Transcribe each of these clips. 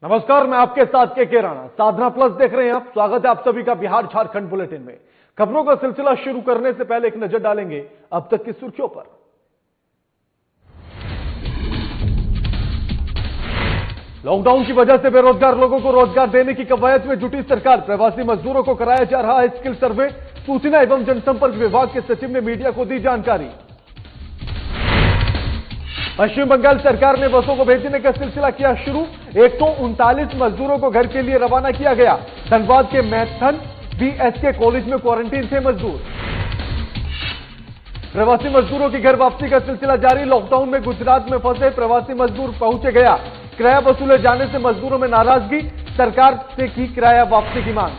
नमस्कार, मैं आपके साथ के राणा। साधना प्लस देख रहे हैं आप। स्वागत है आप सभी का बिहार झारखंड बुलेटिन में। खबरों का सिलसिला शुरू करने से पहले एक नजर डालेंगे अब तक की सुर्खियों पर। लॉकडाउन की वजह से बेरोजगार लोगों को रोजगार देने की कवायद में जुटी सरकार। प्रवासी मजदूरों को कराया जा रहा है स्किल सर्वे। सूचना एवं जनसंपर्क विभाग के सचिव ने मीडिया को दी जानकारी। पश्चिम बंगाल सरकार ने बसों को भेजने का सिलसिला किया शुरू। 139 मजदूरों को घर के लिए रवाना किया गया। धनबाद के मैथन बीएसके कॉलेज में क्वारंटीन थे मजदूर। प्रवासी मजदूरों की घर वापसी का सिलसिला जारी। लॉकडाउन में गुजरात में फंसे प्रवासी मजदूर पहुंचे गया। किराया वसूले जाने से मजदूरों में नाराजगी। सरकार से की किराया वापसी की मांग।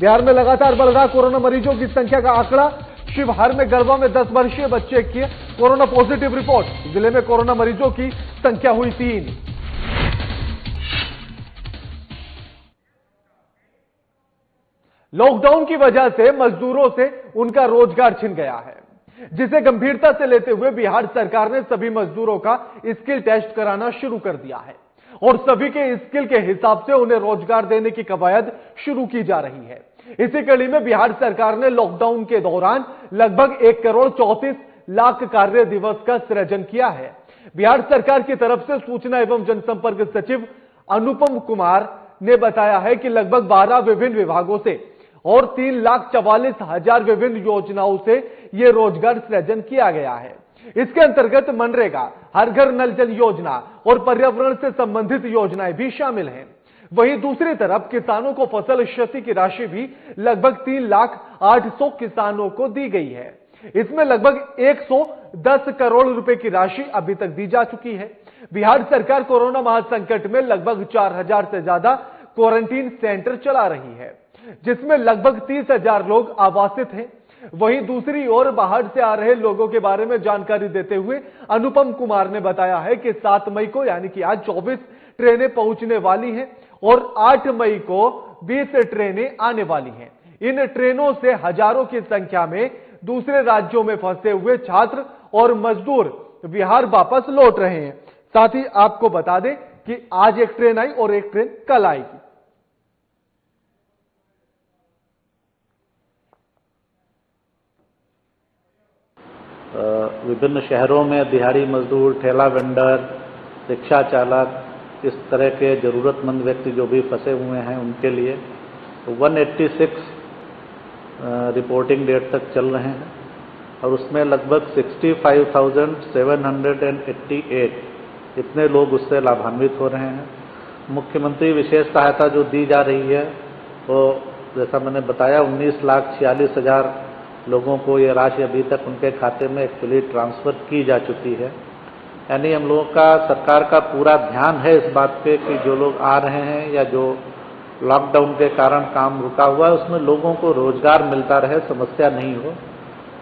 बिहार में लगातार बढ़ रहा कोरोना मरीजों की संख्या का आंकड़ा। शिवहर में गरबा में 10 वर्षीय बच्चे की कोरोना पॉजिटिव रिपोर्ट। जिले में कोरोना मरीजों की संख्या हुई 3। लॉकडाउन की वजह से मजदूरों से उनका रोजगार छिन गया है, जिसे गंभीरता से लेते हुए बिहार सरकार ने सभी मजदूरों का स्किल टेस्ट कराना शुरू कर दिया है और सभी के स्किल के हिसाब से उन्हें रोजगार देने की कवायद शुरू की जा रही है। इसी कड़ी में बिहार सरकार ने लॉकडाउन के दौरान लगभग 1,34,00,000 कार्य दिवस का सृजन किया है। बिहार सरकार की तरफ से सूचना एवं जनसंपर्क सचिव अनुपम कुमार ने बताया है कि लगभग 12 विभिन्न विभागों से और 3,44,000 विभिन्न योजनाओं से यह रोजगार सृजन किया गया है। इसके अंतर्गत मनरेगा, हर घर नल जल योजना और पर्यावरण से संबंधित योजनाएं भी शामिल हैं। वहीं दूसरी तरफ किसानों को फसल क्षति की राशि भी लगभग 3,08,000 किसानों को दी गई है। इसमें लगभग 110 करोड़ रुपए की राशि अभी तक दी जा चुकी है। बिहार सरकार कोरोना महासंकट में लगभग 4,000 से ज्यादा क्वारंटीन सेंटर चला रही है, जिसमें लगभग 30,000 लोग आवासित हैं। वहीं दूसरी ओर बाहर से आ रहे लोगों के बारे में जानकारी देते हुए अनुपम कुमार ने बताया है कि 7 मई को यानी कि आज 24 ट्रेनें पहुंचने वाली हैं और 8 मई को 20 ट्रेनें आने वाली हैं। इन ट्रेनों से हजारों की संख्या में दूसरे राज्यों में फंसे हुए छात्र और मजदूर बिहार वापस लौट रहे हैं। साथ ही आपको बता दें कि आज एक ट्रेन आई और एक ट्रेन कल आएगी। विभिन्न शहरों में दिहाड़ी मजदूर, ठेला वेंडर, रिक्शा चालक, इस तरह के जरूरतमंद व्यक्ति जो भी फंसे हुए हैं उनके लिए 186 रिपोर्टिंग डेट तक चल रहे हैं और उसमें लगभग 65,788 इतने लोग उससे लाभान्वित हो रहे हैं। मुख्यमंत्री विशेष सहायता जो दी जा रही है वो जैसा मैंने बताया 19,46,000 लोगों को ये राशि अभी तक उनके खाते में एक्चुअली ट्रांसफर की जा चुकी है। यानी हम लोगों का सरकार का पूरा ध्यान है इस बात पे कि जो लोग आ रहे हैं या जो लॉकडाउन के कारण काम रुका हुआ है उसमें लोगों को रोजगार मिलता रहे, समस्या नहीं हो।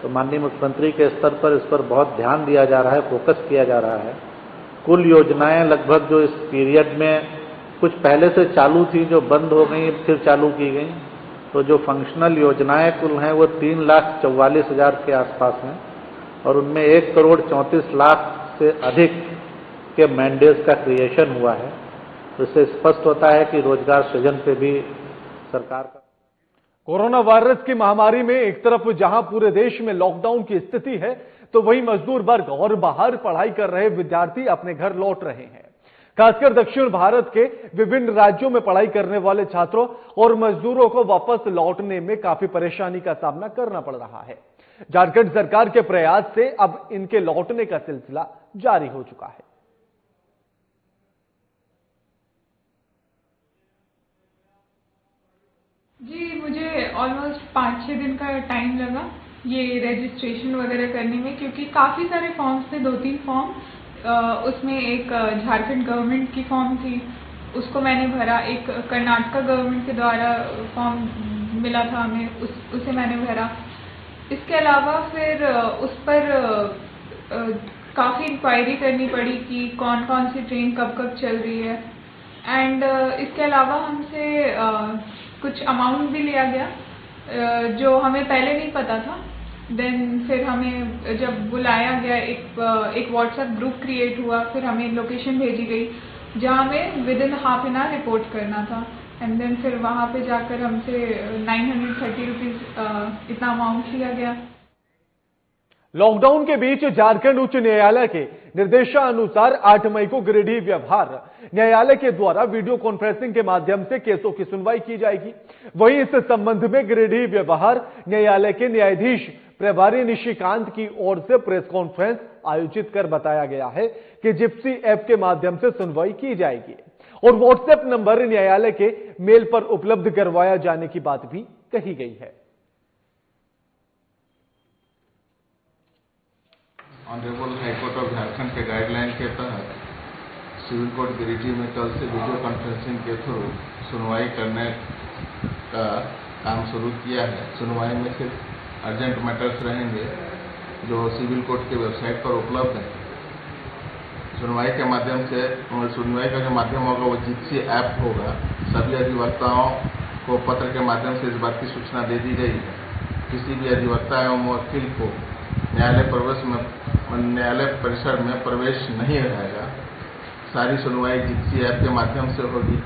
तो माननीय मुख्यमंत्री के स्तर पर इस पर बहुत ध्यान दिया जा रहा है, फोकस किया जा रहा है। कुल योजनाएं लगभग जो इस पीरियड में कुछ पहले से चालू थी जो बंद हो गई फिर चालू की गई, तो जो फंक्शनल योजनाएं कुल हैं वो 3,44,000 के आसपास हैं और उनमें 1,34,00,000 से अधिक के मैंडेट्स का क्रिएशन हुआ है। तो इससे स्पष्ट होता है कि रोजगार सृजन पे भी सरकार का। कोरोना वायरस की महामारी में एक तरफ जहां पूरे देश में लॉकडाउन की स्थिति है, तो वहीं मजदूर वर्ग और बाहर पढ़ाई कर रहे विद्यार्थी अपने घर लौट रहे हैं। खासकर दक्षिण भारत के विभिन्न राज्यों में पढ़ाई करने वाले छात्रों और मजदूरों को वापस लौटने में काफी परेशानी का सामना करना पड़ रहा है। झारखंड सरकार के प्रयास से अब इनके लौटने का सिलसिला जारी हो चुका है। जी, मुझे ऑलमोस्ट 5-6 दिन का टाइम लगा ये रजिस्ट्रेशन वगैरह करने में, क्योंकि काफ़ी सारे फॉर्म्स थे, 2-3 फॉर्म। उसमें एक झारखंड गवर्नमेंट की फॉर्म थी, उसको मैंने भरा। एक कर्नाटका गवर्नमेंट के द्वारा फॉर्म मिला था हमें, उसे मैंने भरा। इसके अलावा फिर उस पर काफ़ी इंक्वायरी करनी पड़ी कि कौन कौन सी ट्रेन कब कब चल रही है। एंड इसके अलावा हमसे कुछ अमाउंट भी लिया गया जो हमें पहले नहीं पता था। देन फिर हमें जब बुलाया गया, एक व्हाट्सएप ग्रुप क्रिएट हुआ, फिर हमें लोकेशन भेजी गई जहाँ हमें within half an hour report करना था। एंड देन फिर वहाँ पे जाकर हमसे 930 रुपीज़ इतना अमाउंट लिया गया। लॉकडाउन के बीच झारखंड उच्च न्यायालय के निर्देशानुसार 8 मई को गिरिडीह व्यवहार न्यायालय के द्वारा वीडियो कॉन्फ्रेंसिंग के माध्यम से केसों की सुनवाई की जाएगी। वहीं इस संबंध में गिरिडीह व्यवहार न्यायालय के न्यायाधीश प्रभारी निशिकांत की ओर से प्रेस कॉन्फ्रेंस आयोजित कर बताया गया है कि जिप्सी ऐप के माध्यम से सुनवाई की जाएगी और व्हाट्सएप नंबर न्यायालय के मेल पर उपलब्ध करवाया जाने की बात भी कही गई है। ऑनरेबल हाईकोर्ट ऑफ झारखंड के गाइडलाइन के तहत सिविल कोर्ट गिरिडीह में कल से वीडियो कॉन्फ्रेंसिंग के थ्रू सुनवाई करने का काम शुरू किया है। सुनवाई में सिर्फ अर्जेंट मैटर्स रहेंगे जो सिविल कोर्ट के वेबसाइट पर उपलब्ध है। सुनवाई के माध्यम से सुनवाई का जो माध्यम होगा वो जिप्सी ऐप होगा। सभी अधिवक्ताओं को पत्र के माध्यम से इस बात की सूचना दे दी गई है। किसी भी अधिवक्ता एवं वकील को न्यायालय परिसर में प्रवेश नहीं रहेगा। सारी सुनवाई जिप्सी ऐप के माध्यम से होगी।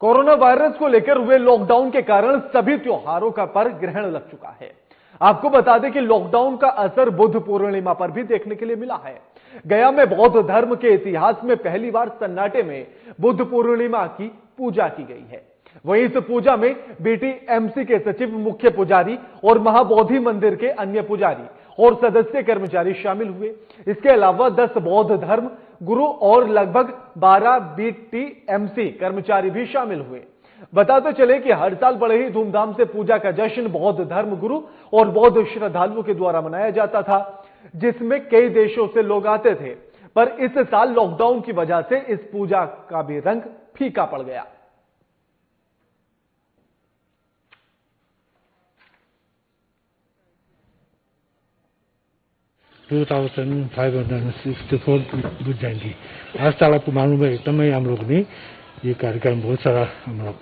कोरोना वायरस को लेकर हुए लॉकडाउन के कारण सभी त्योहारों का पर ग्रहण लग चुका है। आपको बता दें कि लॉकडाउन का असर बुद्ध पूर्णिमा पर भी देखने के लिए मिला है। गया में बौद्ध धर्म के इतिहास में पहली बार सन्नाटे में बुद्ध पूर्णिमा की पूजा की गई है। वहीं इस पूजा में बीटीएमसी के सचिव, मुख्य पुजारी और महाबोधि मंदिर के अन्य पुजारी और सदस्य कर्मचारी शामिल हुए। इसके अलावा 10 बौद्ध धर्म गुरु और लगभग 12 बीटीएमसी कर्मचारी भी शामिल हुए। बताते चले कि हर साल बड़े ही धूमधाम से पूजा का जश्न बौद्ध धर्म गुरु और बौद्ध श्रद्धालुओं के द्वारा मनाया जाता था, जिसमें कई देशों से लोग आते थे। पर इस साल लॉकडाउन की वजह से इस पूजा का भी रंग फीका पड़ गया। बुद्ध जयंती आज साल आपको मालूम है एकदम हम लोग ने ये कार्यक्रम बहुत सारा हम लोग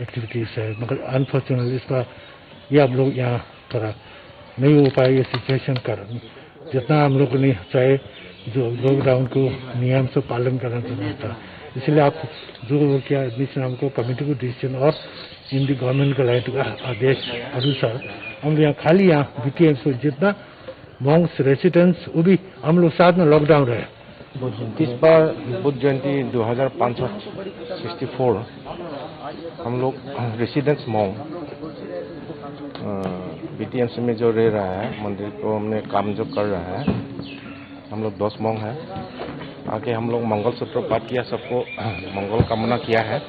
एक्टिविटीज है, मगर अनफॉर्चुनेटली इसका ये हम लोग यहाँ थोड़ा नहीं हो पाए। ये सिचुएशन कारण जितना हम लोग ने चाहे जो लॉकडाउन को नियम से पालन करना चाहिए था, इसलिए आप जो किया एडमिशन हमको कमेटी को डिसीजन और इन दी गवर्नमेंट गाइडलाइन का आदेश अनुसार हम यहाँ खाली यहाँ बीटीएम से जितना मॉन्क्स रेसिडेंट्स वो भी हम लोग साथ में लॉकडाउन रहे। इस बार बुद्ध जयंती 2564 हम लोग रेसिडेंट्स मॉन्क बीटीएमसी में जो रह रहा है मंदिर को हमने काम जो कर रहा है, हम लोग 10 मॉन्क हैं। आगे हम लोग मंगल सूत्र पाठ किया, सबको मंगल कामना किया है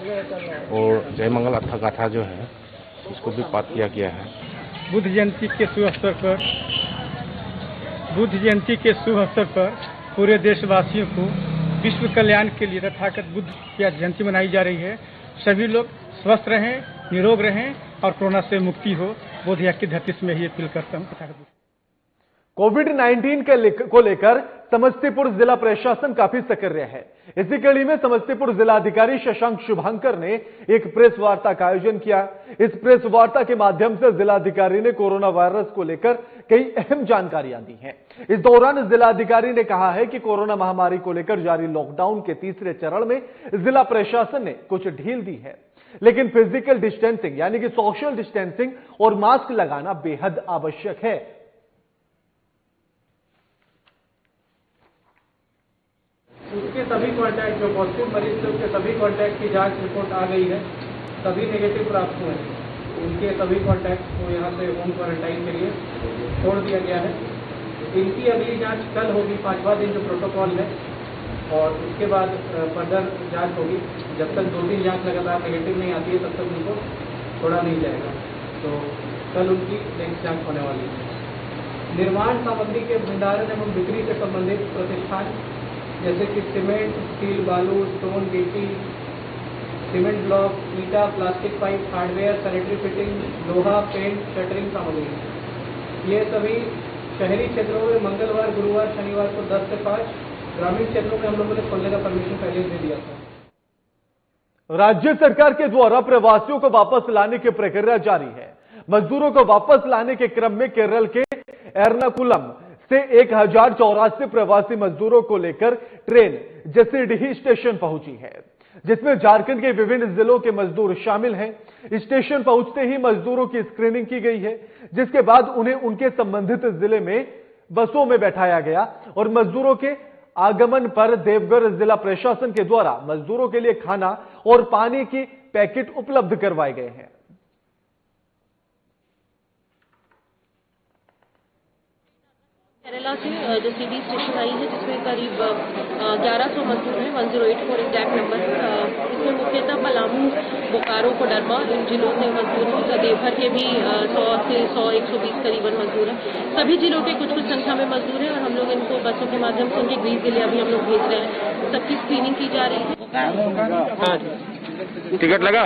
और जय मंगल अथा गाथा जो है उसको भी पाठ किया गया है। बुद्ध जयंती के शुभ अवसर पर पूरे देशवासियों को विश्व कल्याण के लिए तथागत बुद्ध की जयंती मनाई जा रही है। सभी लोग स्वस्थ रहें, निरोग रहें और कोरोना से मुक्ति हो। बोधिया की धरती में ही अपील करता हूँ। कोविड-19 को लेकर समस्तीपुर जिला प्रशासन काफी सक्रिय है। इसी कड़ी में समस्तीपुर जिलाधिकारी शशांक शुभांकर ने एक प्रेस वार्ता का आयोजन किया। इस प्रेस वार्ता के माध्यम से जिलाधिकारी ने कोरोना वायरस को लेकर कई अहम जानकारियां दी हैं। इस दौरान जिलाधिकारी ने कहा है कि कोरोना महामारी को लेकर जारी लॉकडाउन के तीसरे चरण में जिला प्रशासन ने कुछ ढील दी है, लेकिन फिजिकल डिस्टेंसिंग यानी कि सोशल डिस्टेंसिंग और मास्क लगाना बेहद आवश्यक है। उसके सभी कॉन्टैक्ट जो पॉजिटिव मरीज थे उसके सभी कॉन्टैक्ट की जांच रिपोर्ट आ गई है, सभी नेगेटिव प्राप्त हुए हैं। उनके सभी कॉन्टैक्ट को यहाँ से होम क्वारंटाइन के लिए छोड़ दिया गया है। इनकी अगली जांच कल होगी, 5वां दिन जो प्रोटोकॉल है, और उसके बाद फर्दर जांच होगी। जब तक 2-3 जांच लगातार नेगेटिव नहीं आती है तब तक उनको छोड़ा नहीं जाएगा। तो कल उनकी नेक्स्ट जांच होने वाली है। निर्माण सामग्री के भंडारण एवं बिक्री से संबंधित प्रतिष्ठान जैसे कि सीमेंट, स्टील, बालू, स्टोन, गिट्टी, सीमेंट ब्लॉक, ईटा, plastic pipe, hardware, sanitary fitting, लोहा, पेंट, शटरिंग सामग्री, ये सभी शहरी क्षेत्रों में मंगलवार, गुरुवार, शनिवार को 10 से 5, ग्रामीण क्षेत्रों में हम लोगों ने खोलने का परमिशन पहले दे दिया था। राज्य सरकार के द्वारा प्रवासियों को वापस लाने की प्रक्रिया जारी है। मजदूरों को वापस लाने के क्रम में केरल के एर्नाकुलम से 1084 प्रवासी मजदूरों को लेकर ट्रेन जसीडीह स्टेशन पहुंची है, जिसमें झारखंड के विभिन्न जिलों के मजदूर शामिल हैं। स्टेशन पहुंचते ही मजदूरों की स्क्रीनिंग की गई है, जिसके बाद उन्हें उनके संबंधित जिले में बसों में बैठाया गया और मजदूरों के आगमन पर देवघर जिला प्रशासन के द्वारा मजदूरों के लिए खाना और पानी की पैकेट उपलब्ध करवाए गए हैं। केरला से जसीडीह स्टेशन आई है, जिसमें करीब 1100 मजदूर हैं। 1084 एग्जैक्ट नंबर है। इसमें मुख्यतः पलामू, बोकारो, कोडरमा इन जिलों से मजदूर हैं। देवघर के भी 100 से 120 करीबन मजदूर हैं। सभी जिलों के कुछ संख्या में मजदूर हैं और हम लोग इनको बसों के माध्यम से उनके गृह जिले अभी हम लोग भेज रहे हैं। सबकी स्क्रीनिंग की जा रही है। टिकट लगा?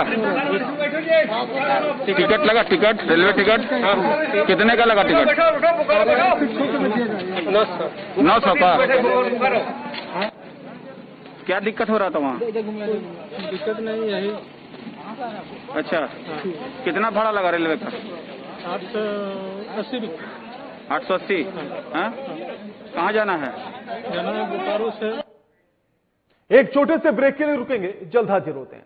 टिकट लगा? टिकट रेलवे टिकट कितने का लगा टिकट? 900 का। क्या दिक्कत हो रहा था वहाँ? दिक्कत नहीं यही। अच्छा, कितना भाड़ा लगा रेलवे का? 880। 880? कहाँ जाना है? जाना है बोकारो से। एक छोटे से ब्रेक के लिए रुकेंगे, जल्द हाजिर होते हैं।